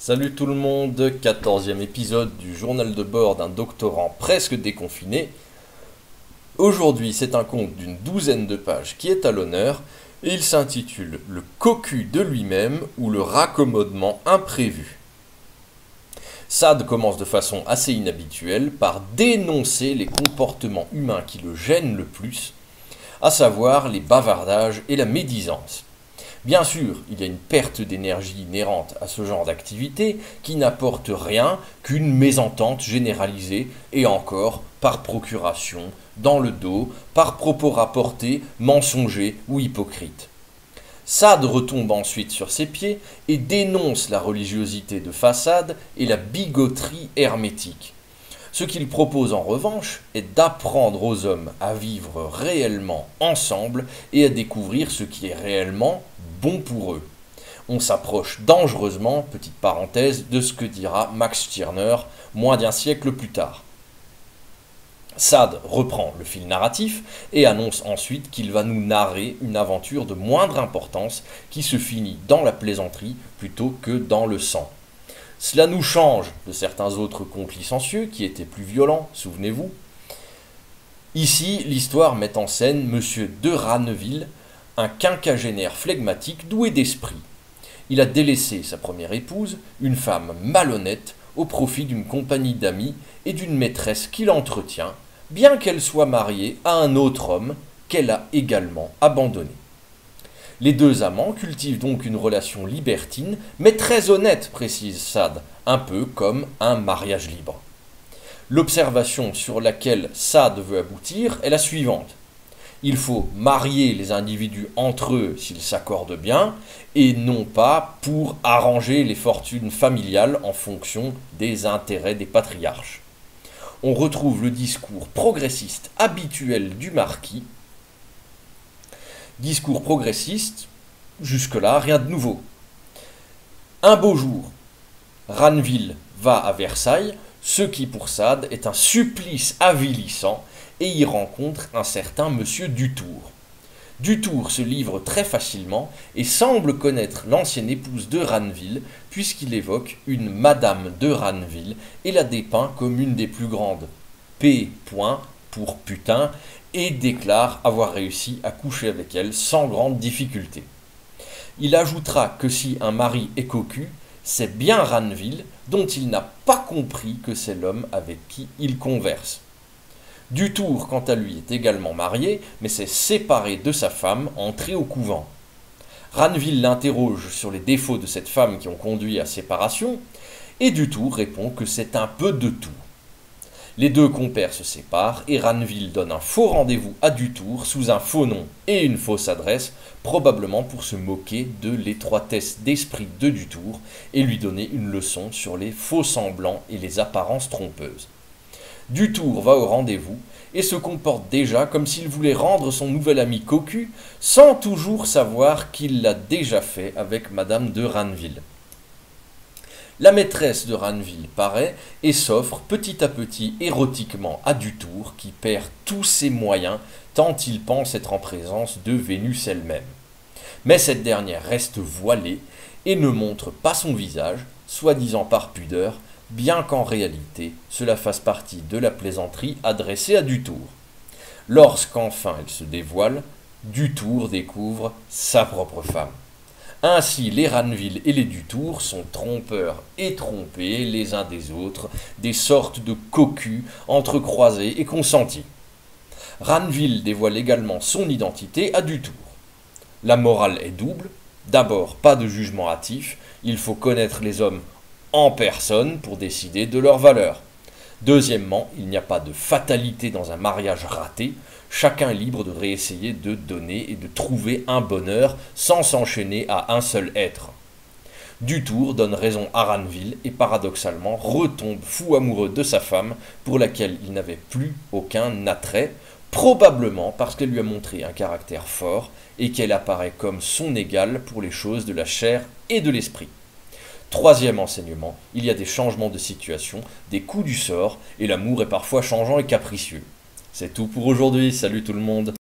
Salut tout le monde, 14e épisode du journal de bord d'un doctorant presque déconfiné. Aujourd'hui, c'est un conte d'une douzaine de pages qui est à l'honneur et il s'intitule Le cocu de lui-même ou le raccommodement imprévu. Sade commence de façon assez inhabituelle par dénoncer les comportements humains qui le gênent le plus, à savoir les bavardages et la médisance. Bien sûr, il y a une perte d'énergie inhérente à ce genre d'activité qui n'apporte rien qu'une mésentente généralisée et encore par procuration, dans le dos, par propos rapportés, mensongers ou hypocrites. Sade retombe ensuite sur ses pieds et dénonce la religiosité de façade et la bigoterie hermétique. Ce qu'il propose en revanche est d'apprendre aux hommes à vivre réellement ensemble et à découvrir ce qui est réellement bon pour eux. On s'approche dangereusement, petite parenthèse, de ce que dira Max Stirner moins d'un siècle plus tard. Sade reprend le fil narratif et annonce ensuite qu'il va nous narrer une aventure de moindre importance qui se finit dans la plaisanterie plutôt que dans le sang. Cela nous change de certains autres contes licencieux qui étaient plus violents, souvenez-vous. Ici, l'histoire met en scène Monsieur de Ranneville, un quinquagénaire flegmatique doué d'esprit. Il a délaissé sa première épouse, une femme malhonnête, au profit d'une compagnie d'amis et d'une maîtresse qu'il entretient, bien qu'elle soit mariée à un autre homme qu'elle a également abandonné. Les deux amants cultivent donc une relation libertine, mais très honnête, précise Sade, un peu comme un mariage libre. L'observation sur laquelle Sade veut aboutir est la suivante. Il faut marier les individus entre eux s'ils s'accordent bien, et non pas pour arranger les fortunes familiales en fonction des intérêts des patriarches. On retrouve le discours progressiste habituel du marquis. Discours progressiste, jusque-là, rien de nouveau. Un beau jour, Ranneville va à Versailles, ce qui pour Sade est un supplice avilissant, et y rencontre un certain Monsieur Dutour. Dutour se livre très facilement et semble connaître l'ancienne épouse de Ranneville, puisqu'il évoque une Madame de Ranneville et la dépeint comme une des plus grandes. P. pour putain, et déclare avoir réussi à coucher avec elle sans grande difficulté. Il ajoutera que si un mari est cocu, c'est bien Ranneville dont il n'a pas compris que c'est l'homme avec qui il converse. Dutour, quant à lui, est également marié, mais s'est séparé de sa femme, entrée au couvent. Ranneville l'interroge sur les défauts de cette femme qui ont conduit à séparation, et Dutour répond que c'est un peu de tout. Les deux compères se séparent et Ranneville donne un faux rendez-vous à Dutour sous un faux nom et une fausse adresse, probablement pour se moquer de l'étroitesse d'esprit de Dutour et lui donner une leçon sur les faux semblants et les apparences trompeuses. Dutour va au rendez-vous et se comporte déjà comme s'il voulait rendre son nouvel ami cocu sans toujours savoir qu'il l'a déjà fait avec Madame de Ranneville. La maîtresse de Ranneville paraît et s'offre petit à petit érotiquement à Dutour qui perd tous ses moyens tant il pense être en présence de Vénus elle-même. Mais cette dernière reste voilée et ne montre pas son visage, soi-disant par pudeur, bien qu'en réalité cela fasse partie de la plaisanterie adressée à Dutour. Lorsqu'enfin elle se dévoile, Dutour découvre sa propre femme. Ainsi, les Ranneville et les Dutour sont trompeurs et trompés les uns des autres, des sortes de cocus entrecroisés et consentis. Ranneville dévoile également son identité à Dutour. La morale est double. D'abord, pas de jugement hâtif, il faut connaître les hommes en personne pour décider de leur valeur. Deuxièmement, il n'y a pas de fatalité dans un mariage raté, chacun est libre de réessayer de donner et de trouver un bonheur sans s'enchaîner à un seul être. Dutour donne raison à Ranneville et paradoxalement retombe fou amoureux de sa femme pour laquelle il n'avait plus aucun attrait, probablement parce qu'elle lui a montré un caractère fort et qu'elle apparaît comme son égale pour les choses de la chair et de l'esprit. Troisième enseignement, il y a des changements de situation, des coups du sort, et l'amour est parfois changeant et capricieux. C'est tout pour aujourd'hui, salut tout le monde.